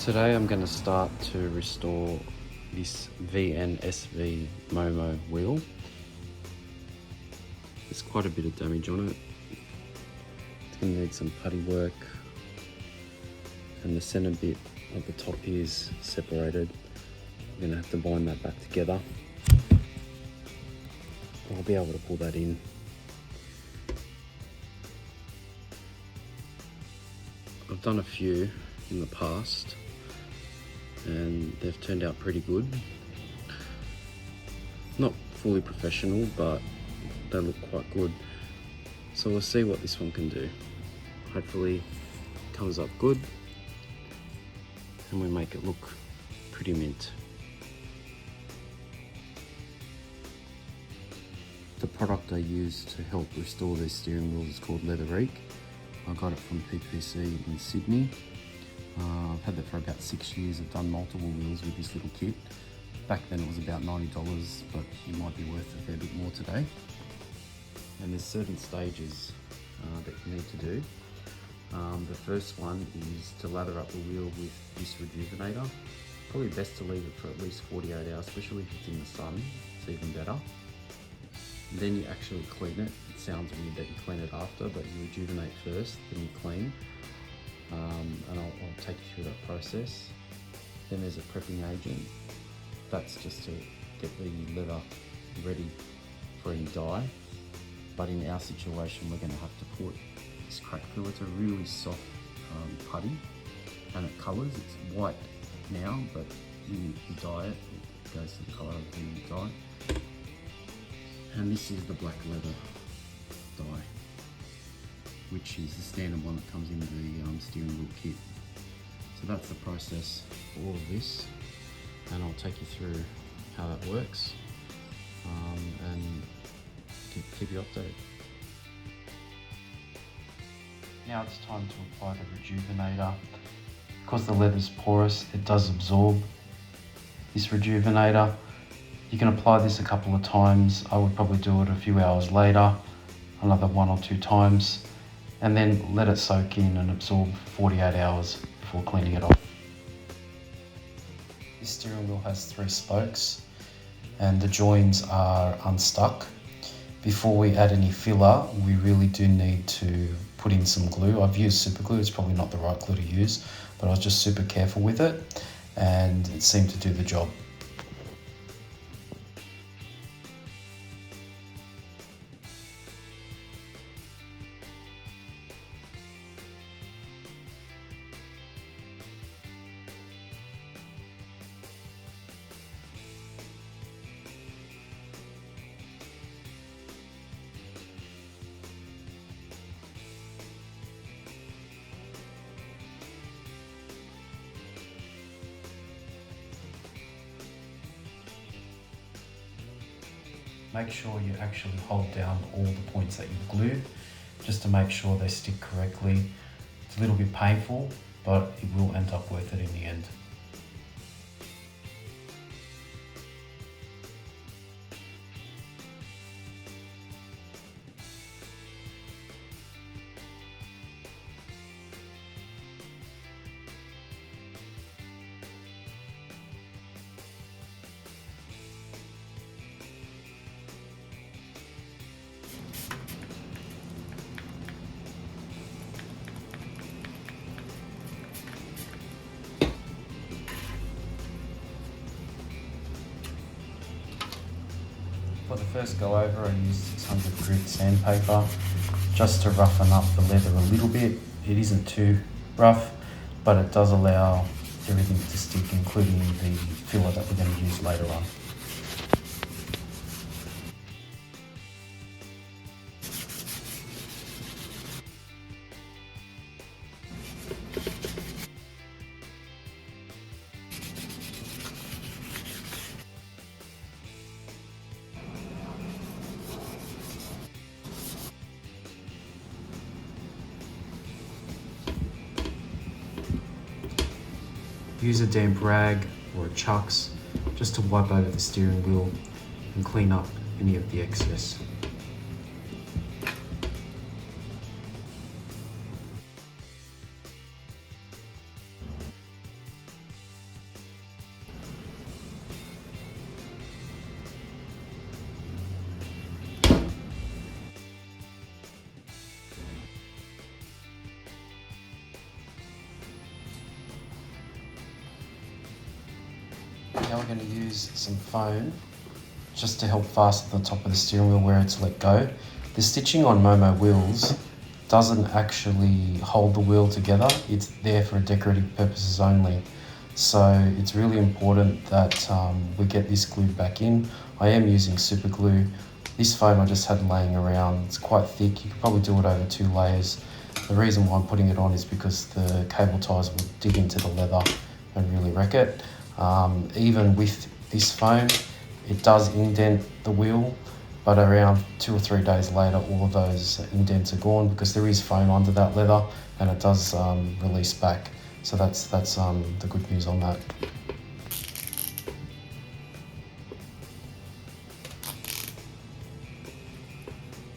Today I'm going to start to restore this VN SV Momo wheel. There's quite a bit of damage on it. It's going to need some putty work, and the centre bit of the top here is separated. I'm going to have to bind that back together. I'll be able to pull that in. I've done a few in the past and they've turned out pretty good. Not fully professional, but they look quite good. So we'll see what this one can do. Hopefully it comes up good and we make it look pretty mint. The product I use to help restore these steering wheels is called Leather. I got it from PPC in Sydney. I've had that for about 6 years. I've done multiple wheels with this little kit. Back then it was about $90, but it might be worth a fair bit more today. And there's certain stages that you need to do. The first one is to lather up the wheel with this rejuvenator. Probably best to leave it for at least 48 hours, especially if it's in the sun. It's even better. Then you actually clean it. It sounds weird that you clean it after, but you rejuvenate first, then you clean. And I'll take you through that process. Then there's a prepping agent. That's just to get the leather ready for any dye. But in our situation, we're going to have to put this crack filler. It's a really soft putty, and it colours. It's white now, but you dye it, it goes to the colour of the dye. And this is the black leather dye, which is the standard one that comes in the steering wheel kit. So that's the process for all of this, and I'll take you through how that works and keep you updated. Now it's time to apply the rejuvenator. Because the leather's porous, it does absorb this rejuvenator. You can apply this a couple of times. I would probably do it a few hours later, another 1 or 2 times, and then let it soak in and absorb for 48 hours before cleaning it off. This steering wheel has 3 spokes and the joins are unstuck. Before we add any filler, we really do need to put in some glue. I've used super glue. It's probably not the right glue to use, but I was just super careful with it and it seemed to do the job. Make sure you actually hold down all the points that you've glued, just to make sure they stick correctly. It's a little bit painful, but it will end up worth it in the end. For the first go over, I used 600 grit sandpaper just to roughen up the leather a little bit. It isn't too rough, but it does allow everything to stick, including the filler that we're going to use later on. Use a damp rag or a chucks just to wipe over the steering wheel and clean up any of the excess. use some foam just to help fasten the top of the steering wheel where it's let go. The stitching on Momo wheels doesn't actually hold the wheel together. It's there for decorative purposes only. So it's really important that we get this glued back in. I am using super glue. This foam I just had laying around. It's quite thick. You could probably do it over 2 layers. The reason why I'm putting it on is because the cable ties will dig into the leather and really wreck it. Even with this foam, it does indent the wheel, but around 2 or 3 days later, all of those indents are gone because there is foam under that leather and it does release back. So that's the good news on that.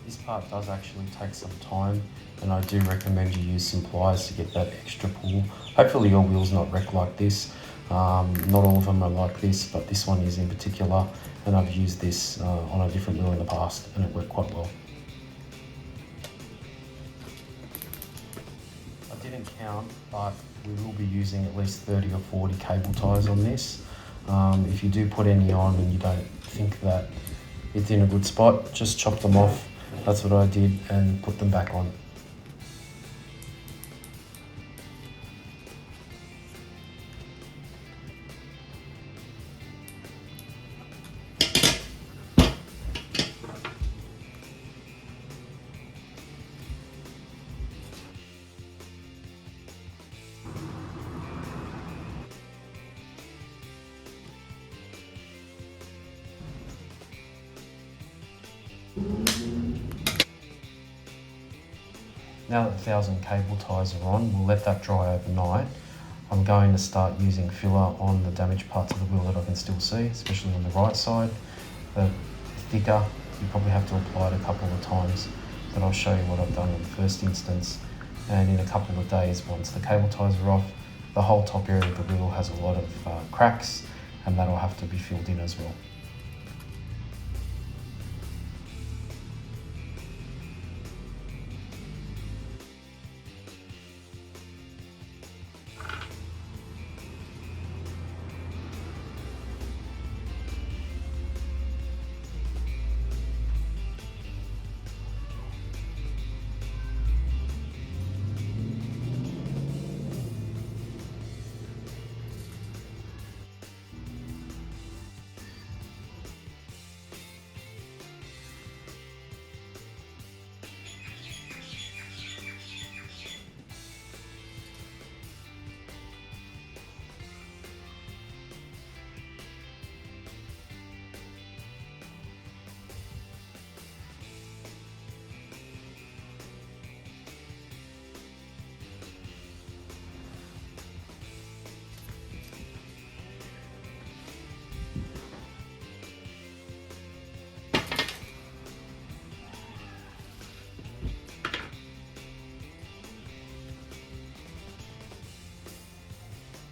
This part does actually take some time, and I do recommend you use some pliers to get that extra pull. Hopefully your wheel's not wrecked like this. Not all of them are like this, but this one is in particular, and I've used this on a different wheel in the past and it worked quite well. I didn't count, but we will be using at least 30 or 40 cable ties on this. If you do put any on and you don't think that it's in a good spot, just chop them off. That's what I did and put them back on. Now that the 1000 cable ties are on, we'll let that dry overnight. I'm going to start using filler on the damaged parts of the wheel that I can still see, especially on the right side. The thicker, you probably have to apply it a couple of times, but I'll show you what I've done in the first instance. And in a couple of days, once the cable ties are off, the whole top area of the wheel has a lot of cracks, and that'll have to be filled in as well.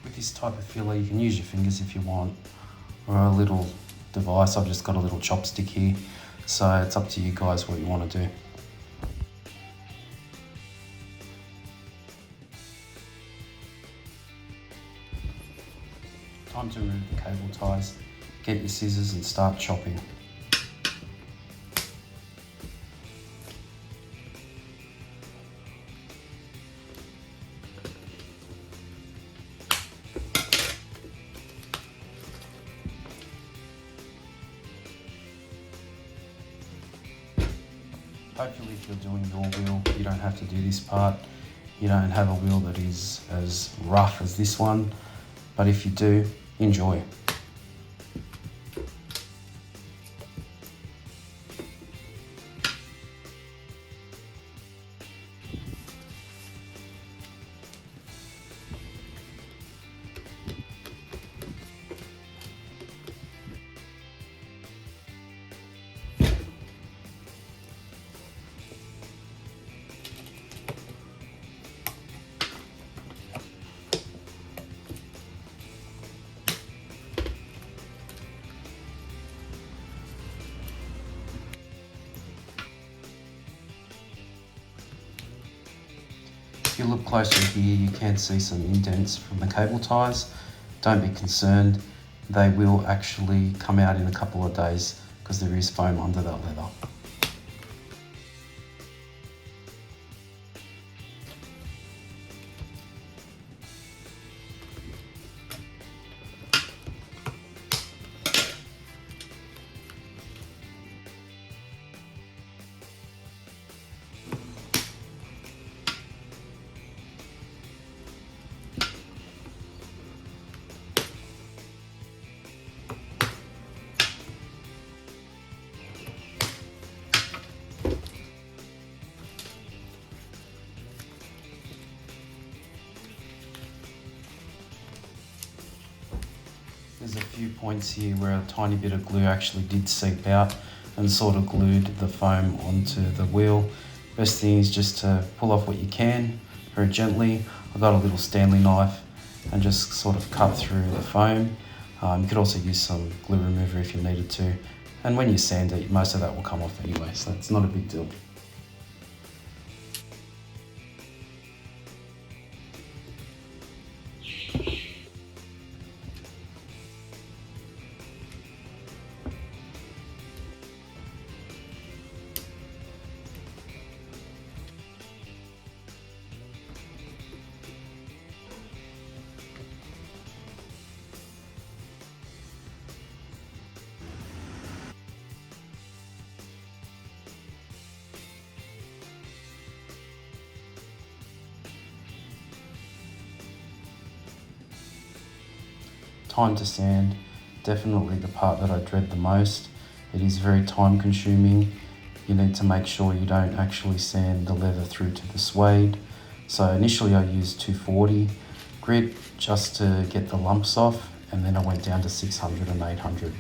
With this type of filler, you can use your fingers if you want, or a little device. I've just got a little chopstick here, so it's up to you guys what you want to do. Time to remove the cable ties. Get your scissors and start chopping. Hopefully if you're doing your wheel, you don't have to do this part. You don't have a wheel that is as rough as this one, but if you do, enjoy. If you look closer here, you can see some indents from the cable ties. Don't be concerned. they will actually come out in a couple of days because there is foam under that leather. There's a few points here where a tiny bit of glue actually did seep out and sort of glued the foam onto the wheel. Best thing is just to pull off what you can very gently. I got a little Stanley knife and just sort of cut through the foam. You could also use some glue remover if you needed to. And when you sand it, most of that will come off anyway, so it's not a big deal. Time to sand, definitely the part that I dread the most. It is very time consuming. You need to make sure you don't actually sand the leather through to the suede. So initially I used 240 grit just to get the lumps off, and then I went down to 600 and 800.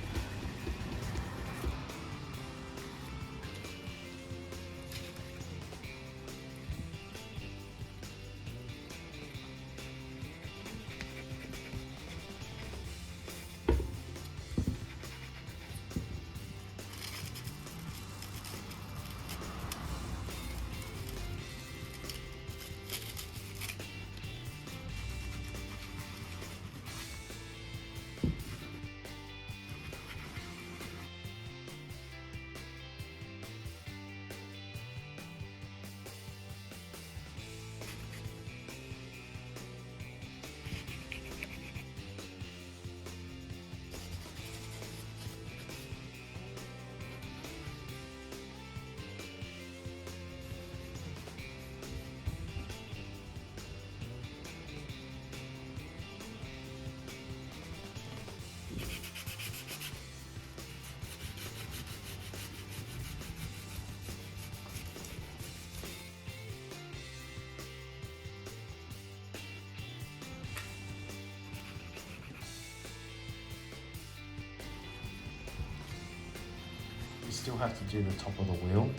You still have to do the top of the wheel,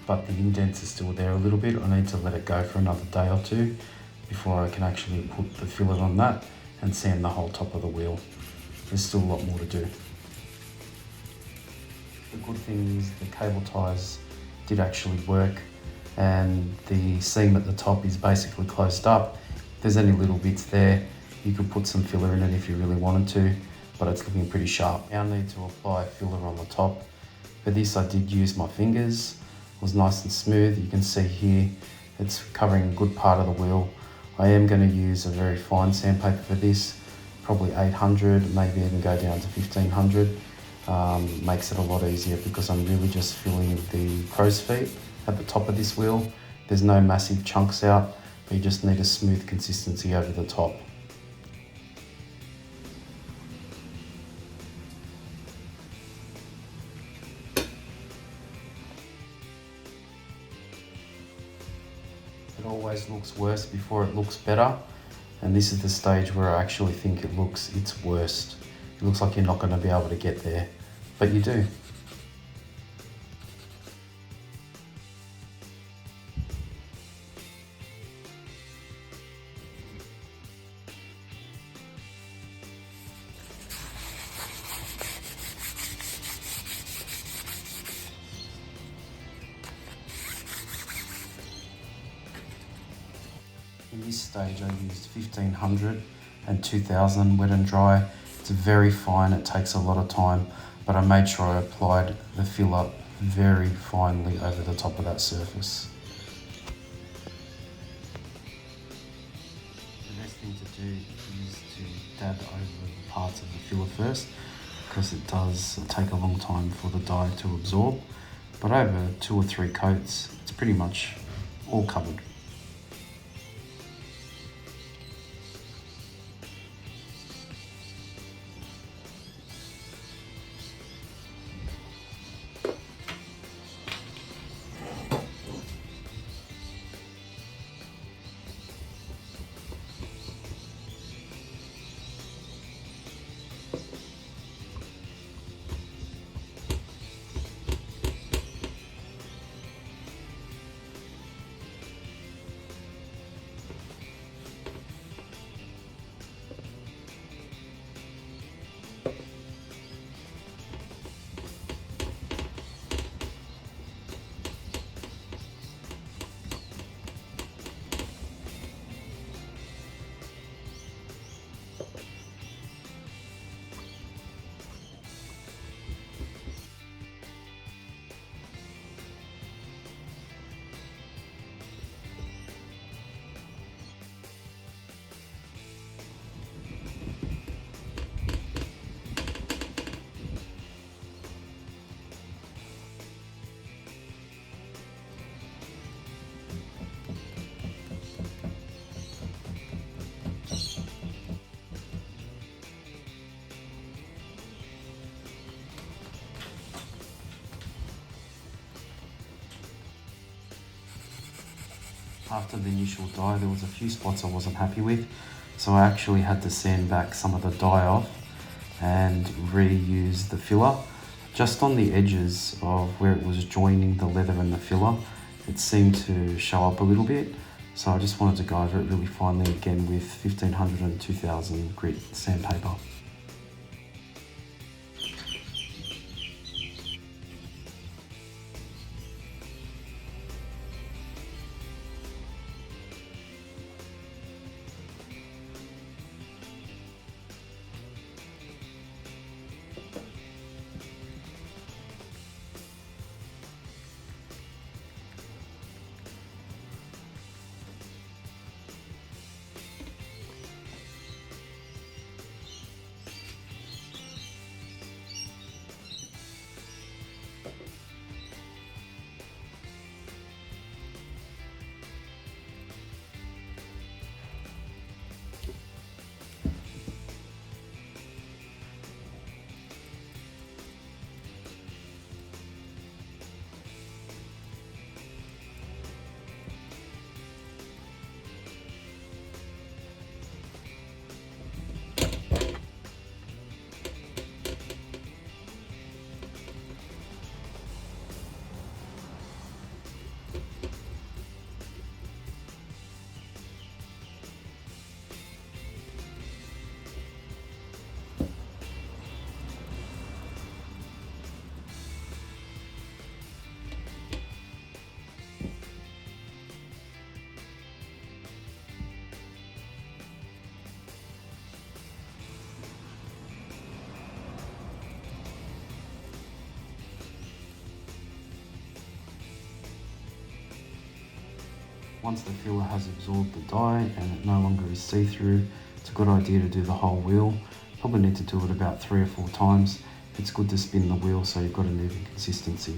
but the indents are still there a little bit. I need to let it go for another day or two before I can actually put the fillet on that and sand the whole top of the wheel. There's still a lot more to do. The good thing is the cable ties did actually work, and the seam at the top is basically closed up. If there's any little bits there, you could put some filler in it if you really wanted to, but it's looking pretty sharp. Now I need to apply filler on the top. For this I did use my fingers. It was nice and smooth. You can see here it's covering a good part of the wheel. I am going to use a very fine sandpaper for this, probably 800, maybe even go down to 1500. Makes it a lot easier because I'm really just filling the crow's feet at the top of this wheel. There's no massive chunks out, but you just need a smooth consistency over the top. It always looks worse before it looks better, and this is the stage where I actually think it looks its worst. It looks like you're not going to be able to get there, but you do. In this stage I used 1500 and 2000 wet and dry It's very fine, it takes a lot of time, but I made sure I applied the filler very finely over the top of that surface. The best thing to do is to dab over the parts of the filler first, because it does take a long time for the dye to absorb, but over 2 or 3 coats it's pretty much all covered. After the initial dye, there was a few spots I wasn't happy with, so I actually had to sand back some of the dye off and reuse the filler. Just on the edges of where it was joining the leather and the filler, it seemed to show up a little bit, so I just wanted to go over it really finely again with 1500 and 2000 grit sandpaper. Once the filler has absorbed the dye and it no longer is see-through, it's a good idea to do the whole wheel. Probably need to do it about 3 or 4 times. It's good to spin the wheel so you've got an even consistency.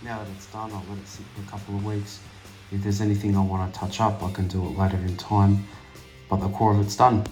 Now that it's done, I'll let it sit for a couple of weeks. If there's anything I want to touch up, I can do it later in time, but the core of it's done.